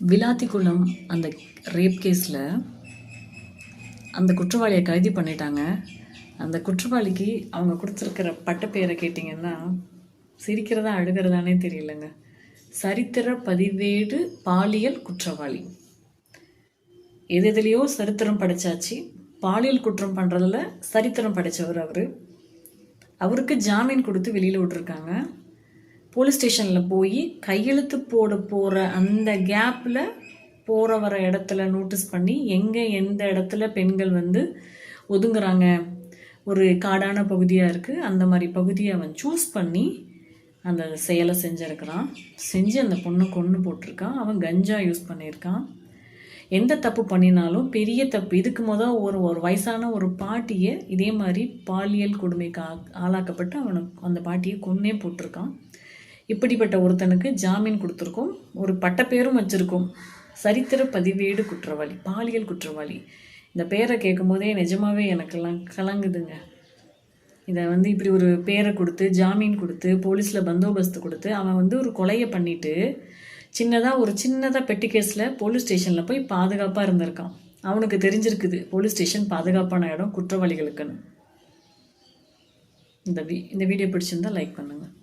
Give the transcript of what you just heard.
விளாத்திக்குளம் அந்த ரேப் கேஸில் அந்த குற்றவாளியை கைது பண்ணிட்டாங்க. அந்த குற்றவாளிக்கு அவங்க கொடுத்துருக்கிற பட்டப்பேரை கேட்டிங்கன்னா சிரிக்கிறதா அழுகிறதானே தெரியலங்க. சரித்திர பதிவேடு பாலியல் குற்றவாளி. எதுலையோ சரித்திரம் படைச்சாச்சு. பாலியல் குற்றம் பண்ணுறதுல சரித்திரம் படைத்தவர் அவருக்கு ஜாமீன் கொடுத்து வெளியில் விட்டுருக்காங்க. போலீஸ் ஸ்டேஷனில் போய் கையெழுத்து போட போகிற அந்த கேப்பில் போகிற வர இடத்துல நோட்டீஸ் பண்ணி எங்கே எந்த இடத்துல பெண்கள் ஒதுங்குறாங்க, ஒரு காடான பகுதியாக இருக்குது, அந்த மாதிரி பகுதியை அவன் சூஸ் பண்ணி அந்த செயலை செஞ்சுருக்கிறான். செஞ்சு அந்த பொண்ணை கொன்று போட்டிருக்கான். அவன் கஞ்சா யூஸ் பண்ணியிருக்கான். எந்த தப்பு பண்ணினாலும் பெரிய தப்பு. இதுக்கு ஒரு வயசான ஒரு பாட்டியை இதே மாதிரி பாலியல் கொடுமைக்கு ஆளாக்கப்பட்டு அந்த பாட்டியை கொன்னே போட்டிருக்கான். இப்படிப்பட்ட ஒருத்தனுக்கு ஜாமீன் கொடுத்துருக்கோம், ஒரு பட்டப்பேரும் வச்சுருக்கோம். சரித்திர பதிவேடு குற்றவாளி, பாலியல் குற்றவாளி. இந்த பேரை கேட்கும் போதே நிஜமாகவே எனக்கெல்லாம் கலங்குதுங்க. இதை இப்படி ஒரு பேரை கொடுத்து ஜாமீன் கொடுத்து போலீஸில் பந்தோபஸ்து கொடுத்து அவன் ஒரு கொலையை பண்ணிவிட்டு ஒரு சின்னதாக பெட்டி கேஸில் போலீஸ் ஸ்டேஷனில் போய் பாதுகாப்பாக இருந்திருக்கான். அவனுக்கு தெரிஞ்சிருக்குது போலீஸ் ஸ்டேஷன் பாதுகாப்பான இடம் குற்றவாளிகளுக்குன்னு. இந்த வீடியோ பிடிச்சிருந்தா லைக் பண்ணுங்கள்.